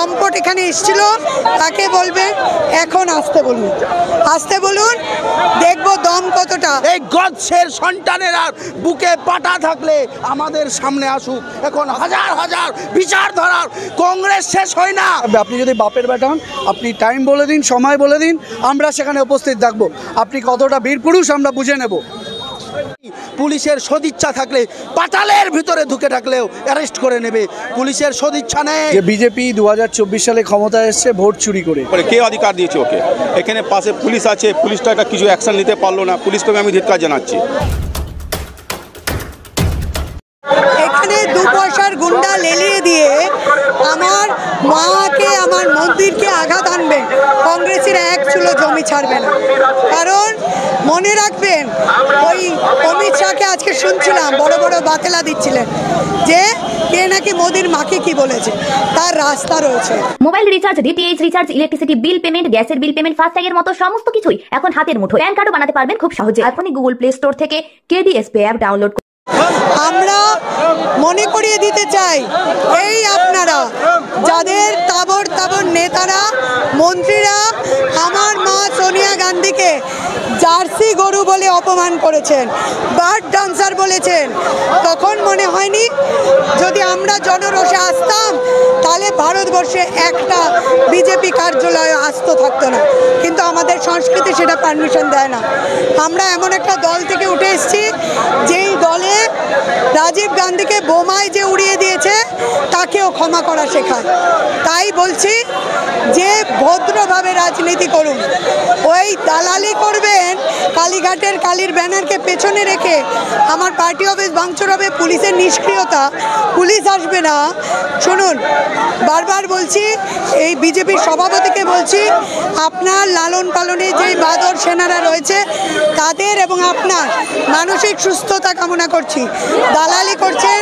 লম্পট এখানে এসেছিল তাকে বলবেন এখন আসতে বলুন, আসতে বলুন, দেখবো দম কতটা। এই গচ্ছের সন্তানেরা বুকে পাটা থাকলে আমাদের সামনে আসুক। এখন হাজার হাজার বিচার ধরার কংগ্রেস শেষ হয় না। আপনি যদি বাপের বেটা হন, আপনি টাইম বলে দিন, সময় বলে দিন, আমরা সেখানে উপস্থিত থাকবো। আপনি কতটা বীর পুরুষ আমরা বুঝে নেব। পুলিশের সদিচ্ছা থাকলে পাতালের ভিতরে ঢুকে থাকলেও অ্যারেস্ট করে নেবে, পুলিশের সদিচ্ছা নেই। যে বিজেপি 2024 সালে ক্ষমতায় এসছে ভোট চুরি করে। কে অধিকার দিয়েছে ওকে? এখানে পাশে পুলিশ আছে, পুলিশটা একটা কিছু অ্যাকশন নিতে পারলো না, পুলিশকে আমি ধিক্কার জানাচ্ছি। এখানে 2 পয়সার গুন্ডা লেলিয়ে দিয়ে আমার মাকে, আমার মন্দিরকে আঘাত আনবে, কংগ্রেসের এক চুলো জমি ছাড়বে না। কারণ মনে রাখবেন, ওই অমিত শাহকে আজকে শুনছিলাম বড় বড় বাতেলা দিচ্ছিলেন যে কে নাকি মোদির মাকে কি বলেছে, তার রাস্তা রয়েছে। Mobile recharge, DTH recharge, electricity bill payment, গ্যাসের বিল পেমেন্ট, ফাস্ট্যাগের মতো সমস্ত কিছুই এখন হাতের মুঠোয়। প্যান কার্ডও বানাতে পারবেন খুব সহজে। এখনই গুগল প্লে স্টোর থেকে কেডিএসপি অ্যাপ ডাউনলোড করুন। আমরা মনে করিয়ে দিতে চাই, এই আপনারা যাদের তাবর তাবর নেতারা, মন্ত্রীরা আমার মা সোনিয়া গান্ধীকে জার্সি গরু বলে অপমান করেছেন, বার্ড ডান্সার বলেছেন, তখন মনে হয়নি যদি আমরা জনরোষে আসতাম তাহলে ভারতবর্ষে একটা বিজেপি কার্যালয় আস্ত থাকতো না। কিন্তু আমাদের সংস্কৃতি সেটা পারমিশন দেয় না। আমরা এমন একটা দল থেকে উঠে এসেছি যেই দলে রাজীব গান্ধীকে বোমায় যে উড়িয়ে দিয়েছে তাকেও ক্ষমা করা শেখায়। তাই বলছি যে ভদ্রভাবে রাজনীতি করুন। ওই দালালি করবেন, কালীঘাটের কালীর ব্যানারকে পেছনে রেখে আমার পার্টি অফিস ভাঙচুর হবে, পুলিশের নিষ্ক্রিয়তা, পুলিশ আসবে না। শুনুন, বারবার বলছি, এই বিজেপির সভাপতিকে বলছি, আপনার লালন পালনে যেই বাদর সেনারা রয়েছে তাদের এবং আপনার মানসিক সুস্থতা কামনা করছি। দালালি করছেন,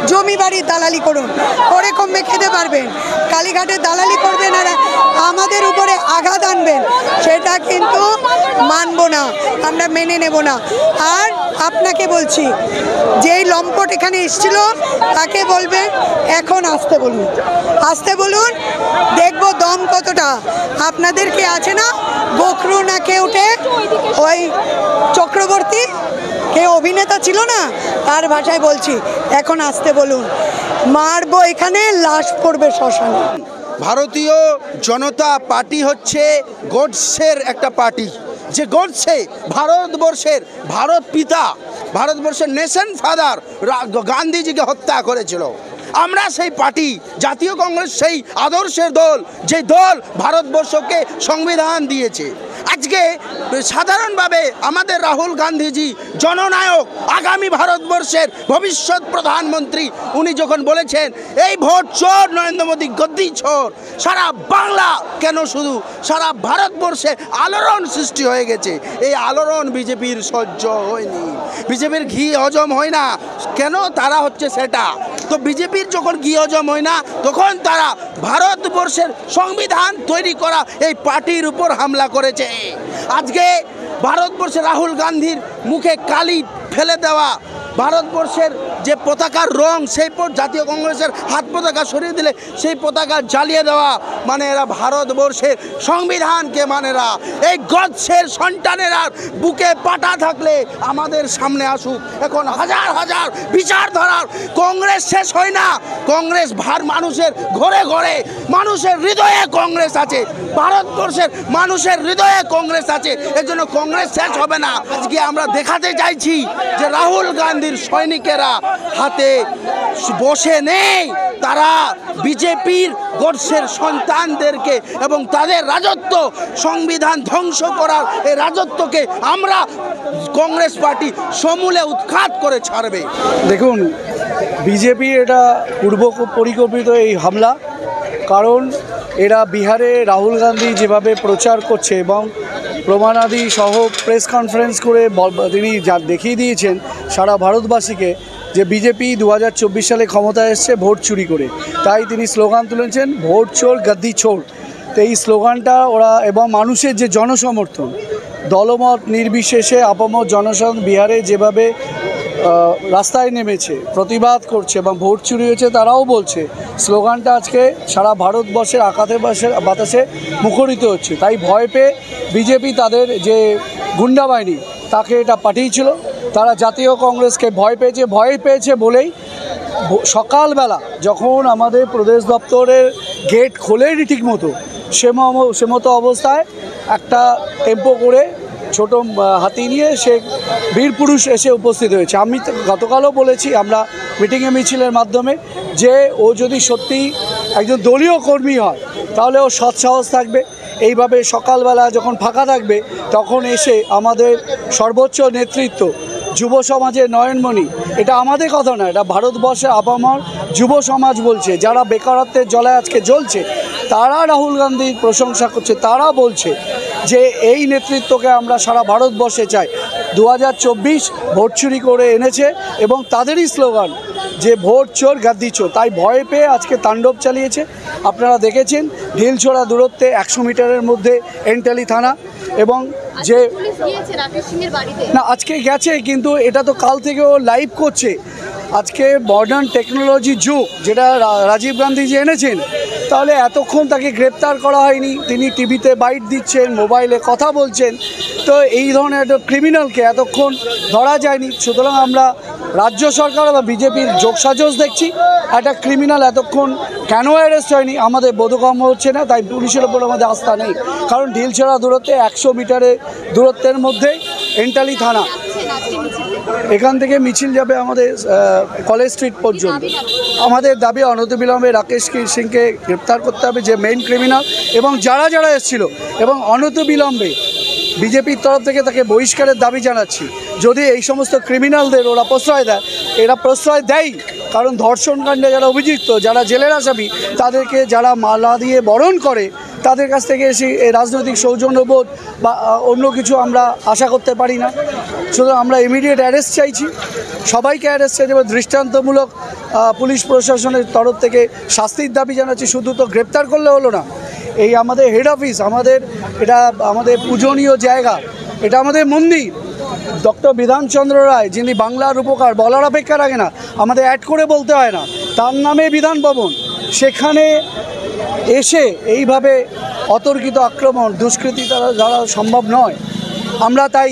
জমি বাড়ির দালালি করুন, করে কমবে খেতে পারবেন। কালীঘাটের দালালি করবেন আর আমাদের উপরে আঘাত আনবেন, সেটা কিন্তু মানব না, আমরা মেনে নেব না। আর আপনাকে বলছি, যেই লম্পট এখানে এসেছিল তাকে বলবেন এখন আসতে বলুন, আসতে বলুন, দেখবো দম কতটা। আপনাদেরকে আছে না বকরু না কে উঠে, ওই চক্রবর্তী কে অভিনেতা ছিল না, তার ভাষায় বলছি এখন আসতে বলুন, মারবো এখানে, লাশ পড়বে শ্মশানে। ভারতীয় জনতা পার্টি হচ্ছে গডসের একটা পার্টি, যে গডসে ভারতবর্ষের ভারত পিতা, ভারতবর্ষের নেশন ফাদার গান্ধীজিকে হত্যা করেছিল। আমরা সেই পার্টি, জাতীয় কংগ্রেস সেই আদর্শের দল, যে দল ভারতবর্ষকে সংবিধান দিয়েছে। আজকে সাধারণভাবে আমাদের রাহুল গান্ধীজি জননায়ক, আগামী ভারতবর্ষের ভবিষ্যৎ প্রধানমন্ত্রী, উনি যখন বলেছেন এই ভোট চোর, নরেন্দ্র মোদী গদ্দি চোর, সারা বাংলা কেন শুধু সারা ভারতবর্ষে আলোড়ন সৃষ্টি হয়ে গেছে। এই আলোড়ন বিজেপির সহ্য হয়নি, বিজেপির ঘি হজম হয় না। কেন? তারা হচ্ছে সেটা। তো বিজেপির যখন ঘি হজম হয় না, তখন তারা ভারতবর্ষের সংবিধান তৈরি করা এই পার্টির উপর হামলা করেছে। আজকে ভারতবর্ষে রাহুল গান্ধীর মুখে কালি ফেলে দেওয়া, ভারতবর্ষের যে পতাকার রং, সেই জাতীয় কংগ্রেসের হাত পতাকা সরিয়ে দিলে সেই পতাকা জ্বালিয়ে দেওয়া, মানে এরা ভারতবর্ষের সংবিধানকে মানে না। এই গচ্ছের সন্তানেরা বুকে পাটা থাকলে আমাদের সামনে আসুক। এখন হাজার হাজার বিচার ধরার কংগ্রেস শেষ হয় না। কংগ্রেস মানুষের ঘরে ঘরে, মানুষের হৃদয়ে কংগ্রেস আছে, ভারতবর্ষের মানুষের হৃদয়ে কংগ্রেস আছে। এর জন্য কংগ্রেস শেষ হবে না। আজকে আমরা দেখাতে চাইছি যে রাহুল গান্ধীর সৈনিকেরা হাতে বসে নেই, তারা বিজেপির গডসের সন্তানদেরকে এবং তাদের রাজত্ব, সংবিধান ধ্বংস করার এই রাজত্বকে আমরা কংগ্রেস পার্টি সমূলে উৎখাত করে ছাড়বে। দেখুন, বিজেপি এটা পূর্ব পরিকল্পিত এই হামলা, কারণ এরা বিহারে রাহুল গান্ধী যেভাবে প্রচার করছে এবং প্রমাণাদি সহ প্রেস কনফারেন্স করে তিনি যা দেখিয়ে দিয়েছেন সারা ভারতবাসীকে যে বিজেপি 2024 সালে ক্ষমতায় এসছে ভোট চুরি করে। তাই তিনি স্লোগান তুলেছেন ভোট চোর গদ্দি চোর। তো এই স্লোগানটা ওরা এবং মানুষের যে জনসমর্থন, দলমত নির্বিশেষে আপামর জনসমর্থন বিহারে যেভাবে রাস্তায় নেমেছে, প্রতিবাদ করছে এবং ভোট চুরি হয়েছে তারাও বলছে। স্লোগানটা আজকে সারা ভারতবর্ষের আকাশে বাতাসে মুখরিত হচ্ছে। তাই ভয় পেয়ে বিজেপি তাদের যে গুন্ডা বাহিনী তাকে এটা পাঠিয়েছিল। তারা জাতীয় কংগ্রেসকে ভয় পেয়েছে বলেই সকালবেলা যখন আমাদের প্রদেশ দপ্তরের গেট খোলেনি ঠিক মতো, সে মতো অবস্থায় একটা টেম্পো করে ছোট হাতি নিয়ে সে বীরপুরুষ এসে উপস্থিত হয়েছে। আমি গতকালও বলেছি আমরা মিটিংয়ে মিছিলের মাধ্যমে যে ও যদি সত্যি একজন দলীয় কর্মী হয় তাহলে ও সৎসাহস থাকবে। এইভাবে সকালবেলা যখন ফাঁকা থাকবে তখন এসে আমাদের সর্বোচ্চ নেতৃত্ব যুব সমাজের নয়নমণি, এটা আমাদের কথা না, এটা ভারতবর্ষের আপামর যুব সমাজ বলছে, যারা বেকারত্বের জলায় আজকে জ্বলছে তারা রাহুল গান্ধীর প্রশংসা করছে। তারা বলছে যে এই নেতৃত্বকে আমরা সারা ভারতবর্ষে চাই। 2024 ভোট চুরি করে এনেছে এবং তাদেরই স্লোগান যে ভোট চোর গাদ্দি চোর। তাই ভয় পেয়ে আজকে তাণ্ডব চালিয়েছে। আপনারা দেখেছেন ঢিলছোড়া দূরত্বে 100 মিটারের মধ্যে এন্টালি থানা এবং যে না আজকে গেছে, কিন্তু এটা তো কাল থেকে ও লাইভ করছে। আজকে মডার্ন টেকনোলজি যুগ যেটা রাজীব গান্ধীজি এনেছেন, তাহলে এতক্ষণ তাকে গ্রেপ্তার করা হয়নি। তিনি টিভিতে বাইট দিচ্ছেন, মোবাইলে কথা বলছেন, তো এই ধরনের একটা ক্রিমিনালকে এতক্ষণ ধরা যায়নি। সুতরাং আমরা রাজ্য সরকার বা বিজেপির যোগসাজশ দেখছি। একটা ক্রিমিনাল এতক্ষণ কেন অ্যারেস্ট হয়নি আমাদের বোধগম্য হচ্ছে না। তাই পুলিশের ওপর আমাদের আস্থা নেই, কারণ ঢিলছোড়া দূরত্বে 100 মিটারের দূরত্বের মধ্যে এন্টালি থানা। এখান থেকে মিছিল যাবে আমাদের কলেজ স্ট্রিট পর্যন্ত। আমাদের দাবি অনতিবিলম্বে রাকেশ সিংকে গ্রেপ্তার করতে হবে, যে মেইন ক্রিমিনাল, এবং যারা যারা এসেছিল, এবং অনতিবিলম্বে বিজেপির তরফ থেকে তাকে বহিষ্কারের দাবি জানাচ্ছি। যদি এই সমস্ত ক্রিমিনালদের ওরা প্রশ্রয় দেয়, এরা প্রশ্রয় দেয় কারণ ধর্ষণকাণ্ডে যারা অভিযুক্ত, যারা জেলের আসামি, তাদেরকে যারা মালা দিয়ে বরণ করে, তাদের কাছ থেকে এসে রাজনৈতিক সৌজন্যবোধ বা অন্য কিছু আমরা আশা করতে পারি না। সুতরাং আমরা ইমিডিয়েট অ্যারেস্ট চাইছি, সবাইকে অ্যারেস্ট চাইছি এবং দৃষ্টান্তমূলক পুলিশ প্রশাসনের তরফ থেকে শাস্তির দাবি জানাচ্ছি। শুধু তো গ্রেপ্তার করলে হলো না, এই আমাদের হেড অফিস, এটা আমাদের পূজনীয় জায়গা, এটা আমাদের মন্দির। ডক্টর বিধানচন্দ্র রায়, যিনি বাংলার উপকার বলার অপেক্ষা রাখে না, আমাদের অ্যাড করে বলতে হয় না, তার নামে বিধান ভবন, সেখানে এসে এইভাবে অতর্কিত আক্রমণ, দুষ্কৃতি দ্বারা সম্ভব নয়। আমরা তাই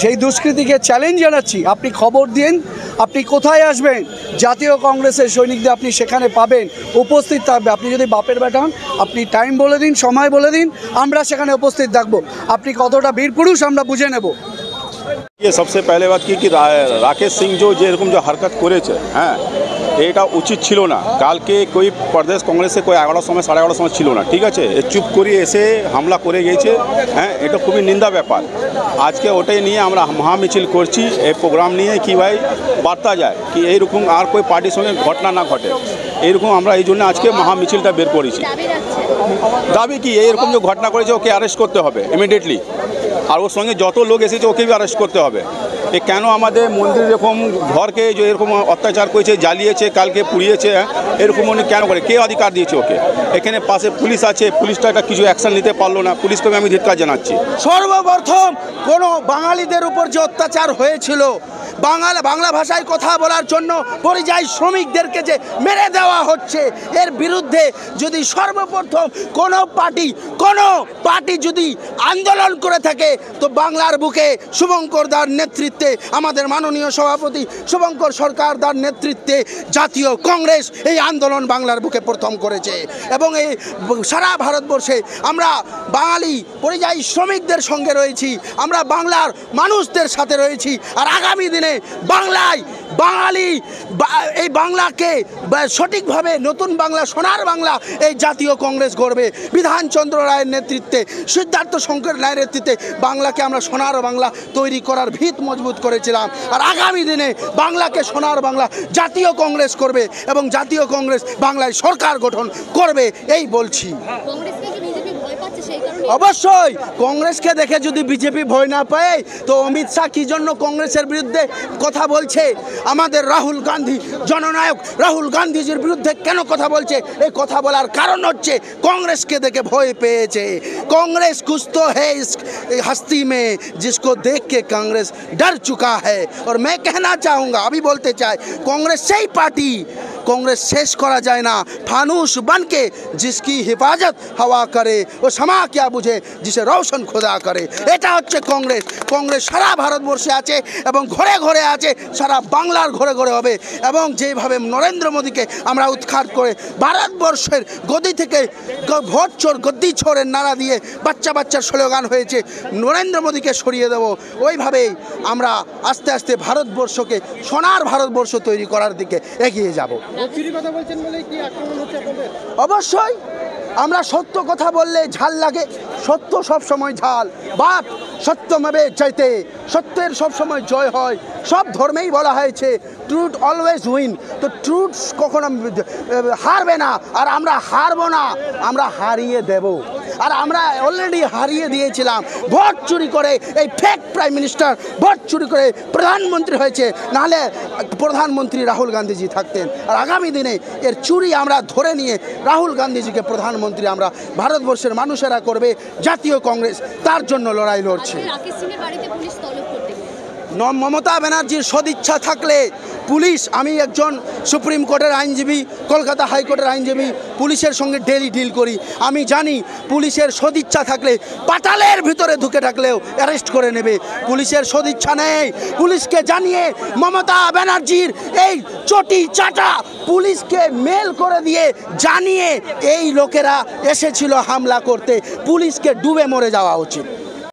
সেই দুষ্কৃতিকে চ্যালেঞ্জ জানাচ্ছি। আপনি খবর দিন, আপনি কোথায় আসবেন, জাতীয় কংগ্রেসের সৈনিকদের আপনি সেখানে পাবেন, উপস্থিত থাকবে। আপনি যদি বাপের বেটা হন, আপনি টাইম বলে দিন, সময় বলে দিন, আমরা সেখানে উপস্থিত থাকবো। আপনি কতটা বীরপুরুষ আমরা বুঝে নেব। ये सबसे पहले बात की कि राकेश सिंह जो যেরকম যে হরকত করেছে, হ্যাঁ, এটা উচিত ছিল না। কালকে কই প্রদেশ কংগ্রেসে কই 11টার সময় 11:30 সময় ছিল না, ঠিক আছে, চুপ করে এসে হামলা করে গেছে, হ্যাঁ, এটা খুবই নিন্দা ব্যাপার। আজকে ওটাই নিয়ে আমরা মহামিছিল করছি, এই প্রোগ্রাম নিয়ে কি ভাই বার্তা যায় কি এইরকম আর কই পার্টির সঙ্গে ঘটনা না ঘটে, এইরকম আমরা এই জন্য আজকে মহামিছিলটা বের করেছি। দাবি কি এইরকম যে ঘটনা করেছে ওকে অ্যারেস্ট করতে হবে ইমিডিয়েটলি, আর ওর সঙ্গে যত লোক এসেছে ওকে অ্যারেস্ট করতে হবে। এ কেন আমাদের মন্দির এরকম ঘরকে যে এরকম অত্যাচার করেছে, জ্বালিয়েছে, কালকে পুড়িয়েছে, এরকম উনি কেন করে, কে অধিকার দিয়েছে ওকে? এখানে পাশে পুলিশ আছে, পুলিশটা একটা কিছু অ্যাকশন নিতে পারলো না, পুলিশকে আমি ধিক্কার জানাচ্ছি। সর্বপ্রথম কোনো বাঙালিদের উপর যে অত্যাচার হয়েছিল, বাংলা ভাষায় কথা বলার জন্য পরিযায়ী শ্রমিকদেরকে যে মেরে দেওয়া হচ্ছে, এর বিরুদ্ধে যদি সর্বপ্রথম কোনো পার্টি যদি আন্দোলন করে থাকে, তো বাংলার বুকে শুভঙ্কর দার নেতৃত্বে, আমাদের মাননীয় সভাপতি শুভঙ্কর সরকার দার নেতৃত্বে জাতীয় কংগ্রেস এই আন্দোলন বাংলার বুকে প্রথম করেছে। এবং এই সারা ভারতবর্ষে আমরা বাঙালি পরিযায়ী শ্রমিকদের সঙ্গে রয়েছি, আমরা বাংলার মানুষদের সাথে রয়েছি। আর আগামী দিনে এই বাংলাকে সঠিকভাবে নতুন বাংলা, সোনার বাংলা এই জাতীয় কংগ্রেস গড়বে। বিধানচন্দ্র রায়ের নেতৃত্বে, সিদ্ধার্থ শঙ্কর রায়ের নেতৃত্বে বাংলাকে আমরা সোনার বাংলা তৈরি করার ভিত মজবুত করেছিলাম। আর আগামী দিনে বাংলাকে সোনার বাংলা জাতীয় কংগ্রেস করবে এবং জাতীয় কংগ্রেস বাংলায় সরকার গঠন করবে, এই বলছি। কংগ্রেসকে কি বিজেপি ভয় পাচ্ছে সেই কারণে? অবশ্যই কংগ্রেসকে দেখে যদি বিজেপি ভয় না পায় তো অমিত শাহ কি জন্য কংগ্রেসের বিরুদ্ধে কথা বলছে, আমাদের রাহুল গান্ধী জননায়ক রাহুল গান্ধীজির বিরুদ্ধে কেন কথা বলছে, এই কথা বলার কারণ হচ্ছে কাंग्रेस দেখে ভয় পেয়েছে। कांग्रेस कुछ तो है इस हस्ती में जिसको देख के कांग्रेस डर चुका है। और मैं कहना चाहूँगा, अभी बोलते चाहे, कांग्रेस से ही पार्टी कांग्रेस शेष करा जाए ना, फानूस बन के जिसकी हिफाजत हवा करे वो क्षमा क्या बुझे जिसे रोशन खुदा करे। এটা হচ্ছে কাंग्रेस। कांग्रेस সারা ভারতবর্ষে আছে এবং ঘরে ঘরে আছে, সারা বাংলার ঘরে ঘরে হবে। এবং যেভাবে নরেন্দ্র মোদীকে আমরা উৎখাত করে ভারতবর্ষের গদি থেকে ভোট চোর গদ্দি চোরের নারা দিয়ে বাচ্চা বাচ্চার স্লোগান হয়েছে নরেন্দ্র মোদীকে সরিয়ে দেব, ওইভাবেই আমরা আস্তে আস্তে ভারতবর্ষকে সোনার ভারতবর্ষ তৈরি করার দিকে এগিয়ে যাব। অবশ্যই আমরা সত্য কথা বললে ঝাল লাগে, সত্য সব সময় ঝাল, বাত সত্যমেবে জয়তে, সত্যের সব সময় জয় হয়। সব ধর্মেই বলা হয়েছে ট্রুথ অলওয়েজ উইন, তো ট্রুথ কখনো হারবে না, আর আমরা হারবো না, আমরা হারিয়ে দেব। আর আমরা অলরেডি হারিয়ে দিয়েছিলাম ভোট চুরি করে, এই ফেক প্রাইম মিনিস্টার ভোট চুরি করে প্রধানমন্ত্রী হয়েছে, নাহলে প্রধানমন্ত্রী রাহুল গান্ধীজি থাকতেন। আর আগামী দিনে এর চুরি আমরা ধরে নিয়ে রাহুল গান্ধীজিকে প্রধানমন্ত্রী আমরা ভারতবর্ষের মানুষেরা করবে, জাতীয় কংগ্রেস তার জন্য লড়াই লড়ছে। মমতা ব্যানার্জির সদিচ্ছা থাকলে পুলিশ, আমি একজন সুপ্রিম কোর্টের আইনজীবী, কলকাতা হাইকোর্টের আইনজীবী, পুলিশের সঙ্গে ডেলি ডিল করি, আমি জানি পুলিশের সদিচ্ছা থাকলে পাতালের ভিতরে ঢুকে থাকলেও অ্যারেস্ট করে নেবে। পুলিশের সদিচ্ছা নেই, পুলিশকে জানিয়ে মমতা ব্যানার্জির এই চটি চাটা পুলিশকে মেল করে দিয়ে জানিয়ে এই লোকেরা এসেছিল হামলা করতে, পুলিশকে ডুবে মরে যাওয়া উচিত।